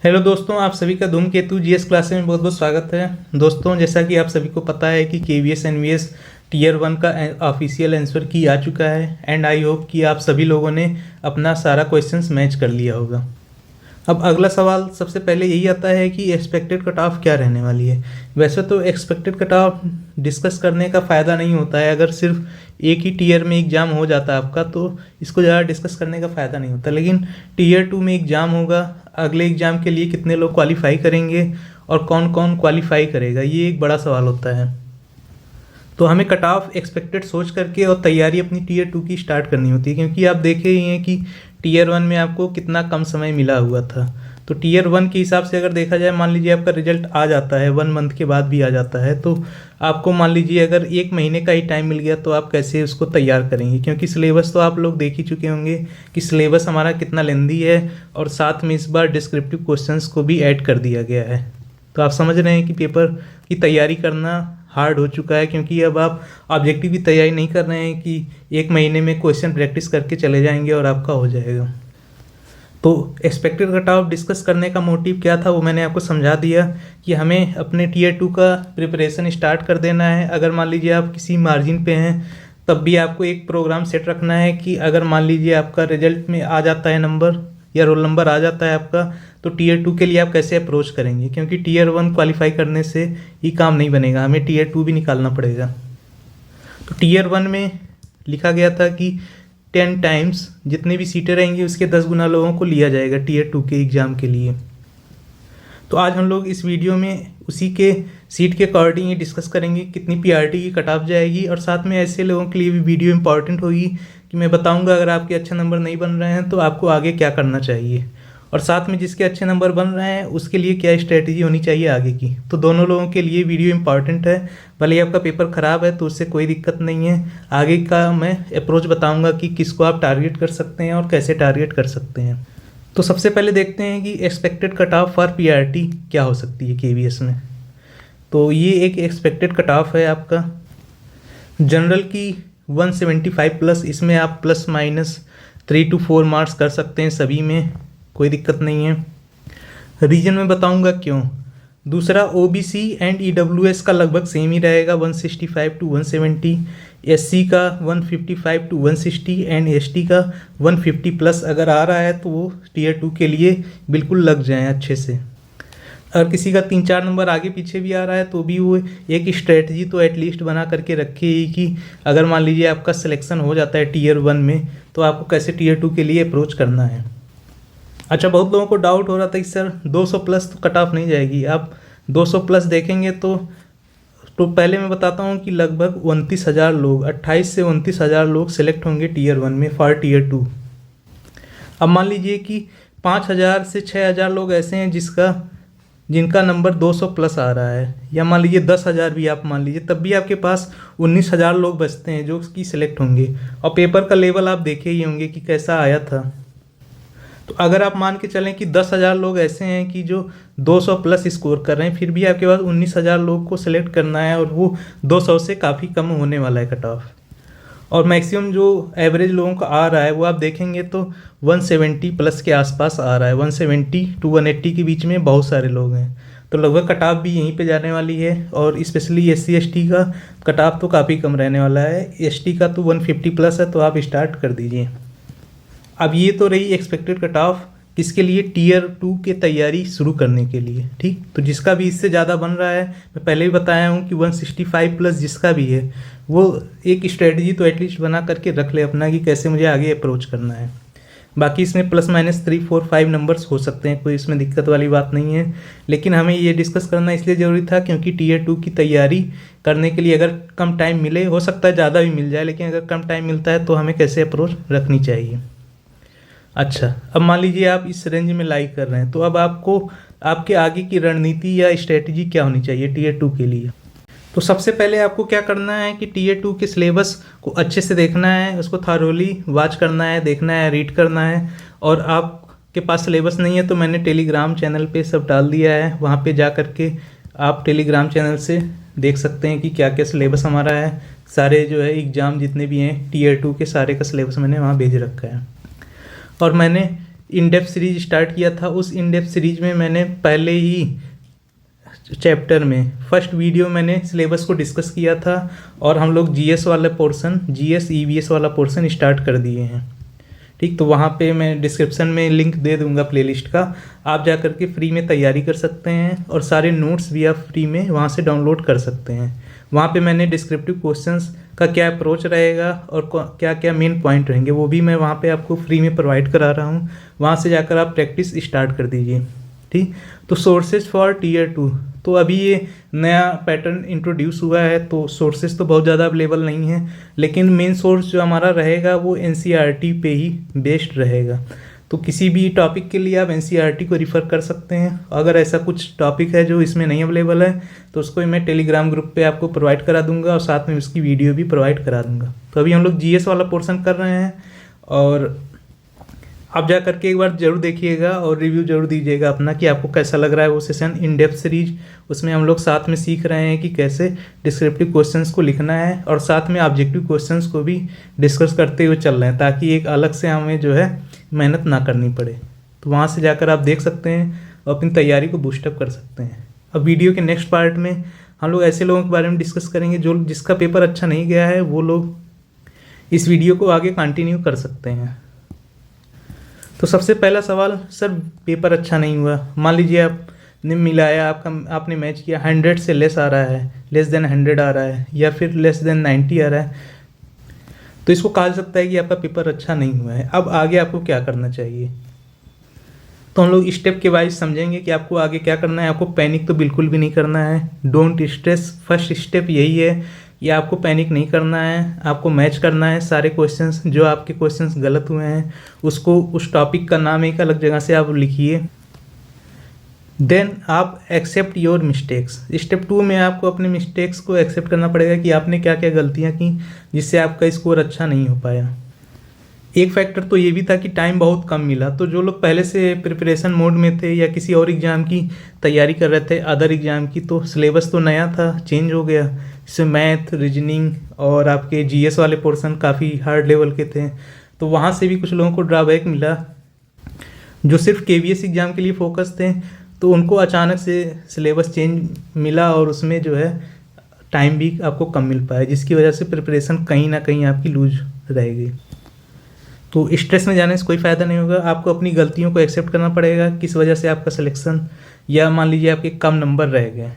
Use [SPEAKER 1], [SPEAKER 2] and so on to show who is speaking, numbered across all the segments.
[SPEAKER 1] Hello दोस्तों, आप सभी का धूमकेतु जीएस क्लास में बहुत बहुत स्वागत है। दोस्तों, जैसा कि आप सभी को पता है कि केवीएस एनवीएस टीयर 1 का ऑफिशियल आंसर की आ चुका है एंड आई होप कि आप सभी लोगों ने अपना सारा क्वेश्चंस मैच कर लिया होगा। अब अगला सवाल सबसे पहले यही आता है कि एक्सपेक्टेड कट ऑफ क्या रहने वाली है। वैसे तो एक्सपेक्टेड कट ऑफ डिस्कस करने का फ़ायदा नहीं होता है, अगर सिर्फ एक ही टीयर में एग्ज़ाम हो जाता है आपका तो इसको ज़्यादा डिस्कस करने का फ़ायदा नहीं होता। लेकिन टीयर 2 में एग्ज़ाम होगा, अगले एग्ज़ाम के लिए कितने लोग क्वालिफाई करेंगे और कौन कौन क्वालिफाई करेगा, ये एक बड़ा सवाल होता है। तो हमें कट ऑफ एक्सपेक्टेड सोच करके और तैयारी अपनी टीयर 2 की स्टार्ट करनी होती है, क्योंकि आप देखे ही हैं कि टीयर 1 में आपको कितना कम समय मिला हुआ था। तो टीयर 1 के हिसाब से अगर देखा जाए, मान लीजिए आपका रिजल्ट आ जाता है 1 मंथ के बाद भी आ जाता है, तो आपको मान लीजिए अगर 1 महीने का ही टाइम मिल गया तो आप कैसे उसको तैयार करेंगे, क्योंकि सिलेबस तो आप लोग देख ही चुके होंगे कि सिलेबस हमारा कितना लेंदी है और साथ में इस बार डिस्क्रिप्टिव क्वेश्चंस को भी ऐड कर दिया गया है। तो आप समझ रहे हैं कि पेपर की तैयारी करना हार्ड हो चुका है, क्योंकि अब आप ऑब्जेक्टिव की तैयारी नहीं कर रहे हैं कि 1 महीने में क्वेश्चन प्रैक्टिस करके चले जाएंगे और आपका हो जाएगा। तो एक्सपेक्टेड कट ऑफ डिस्कस करने का मोटिव क्या था वो मैंने आपको समझा दिया कि हमें अपने टीयर 2 का प्रिपरेशन स्टार्ट कर देना है। अगर मान लीजिए आप किसी मार्जिन पे हैं तब भी आपको एक प्रोग्राम सेट रखना है कि अगर मान लीजिए आपका रिजल्ट में आ जाता है नंबर या रोल नंबर आ जाता है आपका, तो टीयर 2 के लिए आप कैसे अप्रोच करेंगे, क्योंकि टीयर 1 क्वालिफाई करने से ही काम नहीं बनेगा, हमें टीयर 2 भी निकालना पड़ेगा। तो टीयर 1 में लिखा गया था कि 10 टाइम्स जितने भी सीटें रहेंगी उसके 10 गुना लोगों को लिया जाएगा टीयर 2 के एग्ज़ाम के लिए। तो आज हम लोग इस वीडियो में उसी के सीट के अकॉर्डिंग ये डिस्कस करेंगे कितनी पीआरटी की कट ऑफ जाएगी, और साथ में ऐसे लोगों के लिए भी वीडियो इंपॉर्टेंट होगी कि मैं बताऊंगा अगर आपके अच्छे नंबर नहीं बन रहे हैं तो आपको आगे क्या करना चाहिए, और साथ में जिसके अच्छे नंबर बन रहे हैं उसके लिए क्या स्ट्रेटजी होनी चाहिए आगे की। तो दोनों लोगों के लिए वीडियो इंपॉर्टेंट है। भले ही आपका पेपर ख़राब है तो उससे कोई दिक्कत नहीं है, आगे का मैं अप्रोच बताऊंगा कि किसको आप टारगेट कर सकते हैं और कैसे टारगेट कर सकते हैं। तो सबसे पहले देखते हैं कि expected cut off for PRT क्या हो सकती है केवीएस में। तो ये एक एक्सपेक्टेड कट ऑफ है आपका जनरल की 175 प्लस, इसमें आप प्लस माइनस 3 to 4 मार्क्स कर सकते हैं, सभी में कोई दिक्कत नहीं है। रीजन में बताऊंगा क्यों। दूसरा, ओबीसी एंड ईडब्ल्यूएस का लगभग सेम ही रहेगा 165 to 170, एससी का 155 to 160 एंड एसटी का 150 प्लस अगर आ रहा है तो वो टीयर 2 के लिए बिल्कुल लग जाएं अच्छे से। अगर किसी का 3-4 नंबर आगे पीछे भी आ रहा है तो भी वो एक स्ट्रेटजी तो एटलीस्ट बना करके रखे ही कि अगर मान लीजिए आपका सिलेक्शन हो जाता है टीयर 1 में तो आपको कैसे टीयर 2 के लिए अप्रोच करना है। अच्छा, बहुत लोगों को डाउट हो रहा था कि सर 200 प्लस तो कट ऑफ नहीं जाएगी। आप 200 प्लस देखेंगे तो पहले मैं बताता हूँ कि लगभग 29,000 लोग, 28 से 29,000 लोग सेलेक्ट होंगे टीयर 1 में फॉर टीयर 2। अब मान लीजिए कि 5,000 से 6,000 लोग ऐसे हैं जिनका नंबर 200 प्लस आ रहा है, या मान लीजिए 10,000 भी आप मान लीजिए, तब भी आपके पास 19,000 लोग बचते हैं जो कि सिलेक्ट होंगे। और पेपर का लेवल आप देखे ही होंगे कि कैसा आया था। तो अगर आप मान के चलें कि 10,000 लोग ऐसे हैं कि जो 200 प्लस स्कोर कर रहे हैं, फिर भी आपके पास 19,000 लोगों को सिलेक्ट करना है, और वो 200 से काफ़ी कम होने वाला है कट ऑफ। और मैक्सिमम जो एवरेज लोगों का आ रहा है वो आप देखेंगे तो 170 प्लस के आसपास आ रहा है, 170 to 180 के बीच में बहुत सारे लोग हैं। तो लगभग कट ऑफ भी यहीं पे जाने वाली है, और स्पेशली SC ST का कट ऑफ तो काफ़ी कम रहने वाला है। ST का तो 150 प्लस है, तो आप स्टार्ट कर दीजिए। अब ये तो रही एक्सपेक्टेड कट ऑफ किसके लिए, टीयर 2 के तैयारी शुरू करने के लिए, ठीक। तो जिसका भी इससे ज़्यादा बन रहा है, मैं पहले भी बताया हूँ कि 165 प्लस जिसका भी है वो एक स्ट्रेटजी तो एटलीस्ट बना करके रख ले अपना कि कैसे मुझे आगे अप्रोच करना है। बाकी इसमें प्लस माइनस 3, 4, 5 नंबर्स हो सकते हैं, कोई इसमें दिक्कत वाली बात नहीं है। लेकिन हमें ये डिस्कस करना इसलिए ज़रूरी था क्योंकि टीयर 2 की तैयारी करने के लिए अगर कम टाइम मिले, हो सकता है ज़्यादा भी मिल जाए, लेकिन अगर कम टाइम मिलता है तो हमें कैसे अप्रोच रखनी चाहिए। अच्छा, अब मान लीजिए आप इस रेंज में लाइक कर रहे हैं, तो अब आपको आपके आगे की रणनीति या स्ट्रेटजी क्या होनी चाहिए टीयर 2 के लिए। तो सबसे पहले आपको क्या करना है कि टीयर 2 के सिलेबस को अच्छे से देखना है, उसको थारोली वॉच करना है, देखना है, रीड करना है। और आपके पास सिलेबस नहीं है तो मैंने टेलीग्राम चैनल पे सब डाल दिया है, वहाँ पे जा करके आप टेलीग्राम चैनल से देख सकते हैं कि क्या क्या सिलेबस हमारा है। सारे जो है एग्ज़ाम जितने भी हैं टीयर 2 के सारे का सिलेबस मैंने वहाँ भेज रखा है। और मैंने इन डेप्थ सीरीज स्टार्ट किया था, उस इन डेप्थ सीरीज में मैंने पहले ही चैप्टर में फर्स्ट वीडियो मैंने सिलेबस को डिस्कस किया था और हम लोग जीएस वाला पोर्शन, जीएस ईवीएस वाला पोर्शन स्टार्ट कर दिए हैं। ठीक, तो वहाँ पे मैं डिस्क्रिप्शन में लिंक दे दूँगा प्लेलिस्ट का, आप जा कर के फ्री में तैयारी कर सकते हैं और सारे नोट्स भी आप फ्री में वहाँ से डाउनलोड कर सकते हैं। वहाँ पे मैंने डिस्क्रिप्टिव क्वेश्चंस का क्या अप्रोच रहेगा और क्या क्या मेन पॉइंट रहेंगे वो भी मैं वहाँ पे आपको फ्री में प्रोवाइड करा रहा हूँ। वहाँ से जाकर आप प्रैक्टिस स्टार्ट कर दीजिए। ठीक, तो सोर्सेज फॉर टीयर 2, तो अभी ये नया पैटर्न इंट्रोड्यूस हुआ है, तो सोर्सेज तो बहुत ज़्यादा अवेलेबल नहीं है, लेकिन मेन सोर्स जो हमारा रहेगा वो एनसीईआरटी पे ही बेस्ड रहेगा। तो किसी भी टॉपिक के लिए आप एनसीईआरटी को रिफ़र कर सकते हैं। अगर ऐसा कुछ टॉपिक है जो इसमें नहीं अवेलेबल है तो उसको मैं टेलीग्राम ग्रुप पे आपको प्रोवाइड करा दूंगा और साथ में उसकी वीडियो भी प्रोवाइड करा दूंगा। तो अभी हम लोग जीएस वाला पोर्शन कर रहे हैं और आप जा करके एक बार ज़रूर देखिएगा और रिव्यू ज़रूर दीजिएगा अपना कि आपको कैसा लग रहा है वो सेशन इन डेप्थ सीरीज। उसमें हम लोग साथ में सीख रहे हैं कि कैसे डिस्क्रिप्टिव क्वेश्चंस को लिखना है और साथ में ऑब्जेक्टिव क्वेश्चंस को भी डिस्कस करते हुए चल रहे हैं, ताकि एक अलग से हमें जो है मेहनत ना करनी पड़े। तो वहाँ से जाकर आप देख सकते हैं और अपनी तैयारी को बूस्टअप कर सकते हैं। अब वीडियो के नेक्स्ट पार्ट में हम लोग ऐसे लोगों के बारे में डिस्कस करेंगे जो जिसका पेपर अच्छा नहीं गया है, वो लोग इस वीडियो को आगे कंटिन्यू कर सकते हैं। तो सबसे पहला सवाल, सर पेपर अच्छा नहीं हुआ, मान लीजिए आपने मिलाया, आपने मैच किया, 100 से लेस आ रहा है, लेस देन 100 आ रहा है या फिर लेस देन 90 आ रहा है, तो इसको कहा जा सकता है कि आपका पेपर अच्छा नहीं हुआ है। अब आगे आपको क्या करना चाहिए, तो हम लोग स्टेप के वाइज समझेंगे कि आपको आगे क्या करना है। आपको पैनिक तो बिल्कुल भी नहीं करना है, डोंट स्ट्रेस। फर्स्ट स्टेप यही है कि आपको पैनिक नहीं करना है, आपको मैच करना है सारे क्वेश्चंस। जो आपके क्वेश्चंस गलत हुए हैं उसको, उस टॉपिक का नाम एक अलग जगह से आप लिखिए। देन आप एक्सेप्ट योर मिस्टेक्स। स्टेप 2 में आपको अपने मिस्टेक्स को एक्सेप्ट करना पड़ेगा कि आपने क्या क्या गलतियाँ की जिससे आपका स्कोर अच्छा नहीं हो पाया। एक फैक्टर तो ये भी था कि टाइम बहुत कम मिला, तो जो लोग पहले से प्रिपरेशन मोड में थे या किसी और एग्ज़ाम की तैयारी कर रहे थे, अदर एग्ज़ाम की, तो सिलेबस तो नया था, चेंज हो गया। जैसे मैथ, रीजनिंग और आपके जीएस वाले पोर्शन काफ़ी हार्ड लेवल के थे, तो वहाँ से भी कुछ लोगों को ड्रॉबैक मिला। जो सिर्फ केवीएस एग्ज़ाम के लिए फोकस थे तो उनको अचानक से सिलेबस चेंज मिला और उसमें जो है टाइम भी आपको कम मिल पाया, जिसकी वजह से प्रिपरेशन कहीं ना कहीं आपकी लूज रहेगी। तो स्ट्रेस में जाने से कोई फ़ायदा नहीं होगा। आपको अपनी गलतियों को एक्सेप्ट करना पड़ेगा, किस वजह से आपका सिलेक्शन या मान लीजिए आपके कम नंबर रह गए।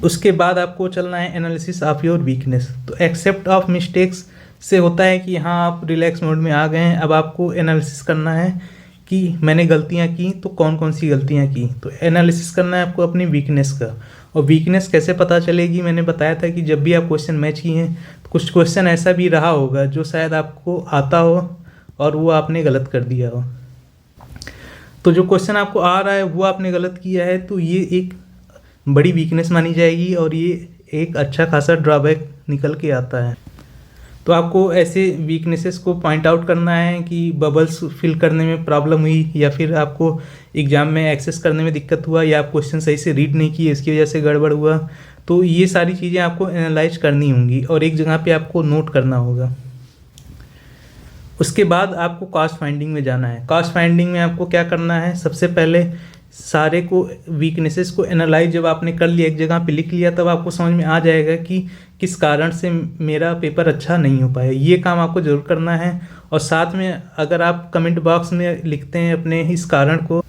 [SPEAKER 1] उसके बाद आपको चलना है एनालिसिस ऑफ योर वीकनेस। तो एक्सेप्ट ऑफ मिस्टेक्स से होता है कि हाँ आप रिलैक्स मोड में आ गए हैं, अब आपको एनालिसिस करना है कि मैंने गलतियाँ की तो कौन कौन सी गलतियाँ की। तो एनालिसिस करना है आपको अपनी वीकनेस का। और वीकनेस कैसे पता चलेगी, मैंने बताया था कि जब भी आप क्वेश्चन मैच किए हैं तो कुछ क्वेश्चन ऐसा भी रहा होगा जो शायद आपको आता हो और वो आपने गलत कर दिया हो। तो जो क्वेश्चन आपको आ रहा है वो आपने गलत किया है, तो ये एक बड़ी वीकनेस मानी जाएगी और ये एक अच्छा खासा ड्रॉबैक निकल के आता है। तो आपको ऐसे वीकनेसेस को पॉइंट आउट करना है कि बबल्स फिल करने में प्रॉब्लम हुई या फिर आपको एग्ज़ाम में एक्सेस करने में दिक्कत हुआ या आप क्वेश्चन सही से रीड नहीं किए, इसकी वजह से गड़बड़ हुआ। तो ये सारी चीज़ें आपको एनालाइज करनी होंगी और एक जगह पे आपको नोट करना होगा। उसके बाद आपको कॉस्ट फाइंडिंग में जाना है। कॉस्ट फाइंडिंग में आपको क्या करना है, सबसे पहले सारे को वीकनेसेस को एनालाइज जब आपने कर लिया, एक जगह पे लिख लिया, तब आपको समझ में आ जाएगा कि किस कारण से मेरा पेपर अच्छा नहीं हो पाया। ये काम आपको ज़रूर करना है। और साथ में अगर आप कमेंट बॉक्स में लिखते हैं अपने इस कारण को,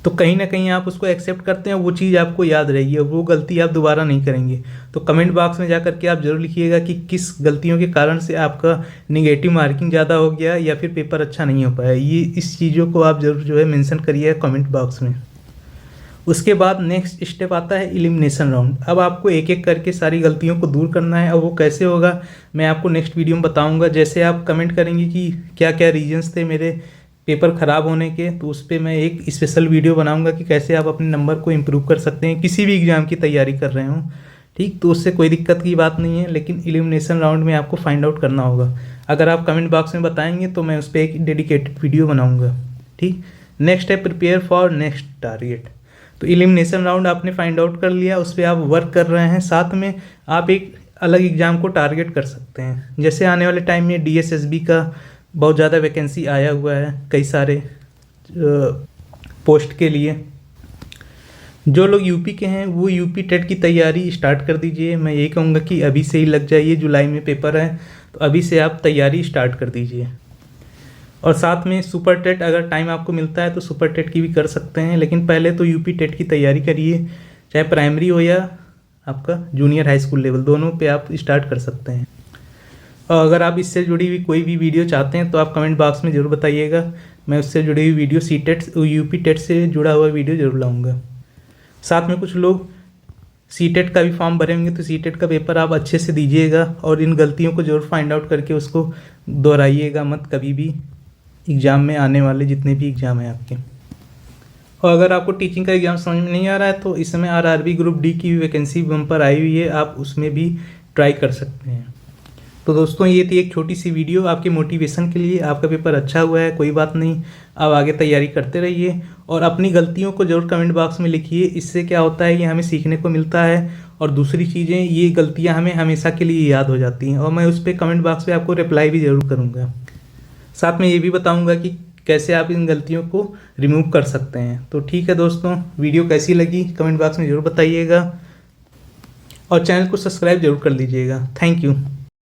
[SPEAKER 1] तो कहीं ना कहीं आप उसको एक्सेप्ट करते हैं, वो चीज़ आपको याद रहेगी और वो गलती आप दोबारा नहीं करेंगे। तो कमेंट बॉक्स में जा कर के आप ज़रूर लिखिएगा कि किस गलतियों के कारण से आपका निगेटिव मार्किंग ज़्यादा हो गया या फिर पेपर अच्छा नहीं हो पाया। ये इस चीज़ों को आप ज़रूर जो है मेंशन करिएगा कमेंट बॉक्स में। उसके बाद नेक्स्ट स्टेप आता है एलिमिनेशन राउंड। अब आपको एक एक करके सारी गलतियों को दूर करना है और वो कैसे होगा मैं आपको नेक्स्ट वीडियो में बताऊँगा। जैसे आप कमेंट करेंगे कि क्या क्या रीजंस थे मेरे पेपर ख़राब होने के, तो उस पर मैं एक स्पेशल वीडियो बनाऊंगा कि कैसे आप अपने नंबर को इम्प्रूव कर सकते हैं किसी भी एग्ज़ाम की तैयारी कर रहे हो। ठीक, तो उससे कोई दिक्कत की बात नहीं है, लेकिन एलिमिनेशन राउंड में आपको फाइंड आउट करना होगा। अगर आप कमेंट बॉक्स में बताएंगे तो मैं उस पर एक डेडिकेटेड वीडियो बनाऊँगा। ठीक, नेक्स्ट है प्रिपेयर फॉर नेक्स्ट टारगेट। तो एलिमिनेशन राउंड आपने फाइंड आउट कर लिया, उस पर आप वर्क कर रहे हैं, साथ में आप एक अलग एग्ज़ाम को टारगेट कर सकते हैं। जैसे आने वाले टाइम में DSSB का बहुत ज़्यादा वैकेंसी आया हुआ है कई सारे पोस्ट के लिए। जो लोग यूपी के हैं वो यूपी टेट की तैयारी स्टार्ट कर दीजिए। मैं यही कहूँगा कि अभी से ही लग जाइए, जुलाई में पेपर है तो अभी से आप तैयारी स्टार्ट कर दीजिए। और साथ में सुपर टेट अगर टाइम आपको मिलता है तो सुपर टेट की भी कर सकते हैं, लेकिन पहले तो यूपी टेट की तैयारी करिए, चाहे प्राइमरी हो या आपका जूनियर हाई स्कूल लेवल, दोनों पे आप स्टार्ट कर सकते हैं। और अगर आप इससे जुड़ी हुई कोई भी वीडियो चाहते हैं तो आप कमेंट बॉक्स में ज़रूर बताइएगा, मैं उससे जुड़ी हुई video C TET UP TET से जुड़ा हुआ वीडियो ज़रूर लाऊंगा। साथ में कुछ लोग सी टेट का भी फॉर्म भरे होंगे तो सी टेट का पेपर आप अच्छे से दीजिएगा और इन गलतियों को ज़रूर फाइंड आउट करके उसको दोहराइएगा मत कभी भी एग्ज़ाम में, आने वाले जितने भी एग्ज़ाम हैं आपके। और अगर आपको टीचिंग का एग्ज़ाम समझ में नहीं आ रहा है तो इस समय आरआरबी ग्रुप डी की भी वैकेंसी बम्पर आई हुई है, आप उसमें भी ट्राई कर सकते हैं। तो दोस्तों ये थी एक छोटी सी वीडियो आपके मोटिवेशन के लिए। आपका पेपर अच्छा हुआ है, कोई बात नहीं, आप आगे तैयारी करते रहिए और अपनी गलतियों को ज़रूर कमेंट बॉक्स में लिखिए। इससे क्या होता है कि हमें सीखने को मिलता है और दूसरी चीज़ें, ये गलतियाँ हमें हमेशा के लिए याद हो जाती हैं और मैं उस पर कमेंट बॉक्स में आपको रिप्लाई भी ज़रूर करूँगा। साथ में ये भी बताऊँगा कि कैसे आप इन गलतियों को रिमूव कर सकते हैं। तो ठीक है दोस्तों, वीडियो कैसी लगी कमेंट बॉक्स में ज़रूर बताइएगा और चैनल को सब्सक्राइब जरूर कर लीजिएगा। Thank you.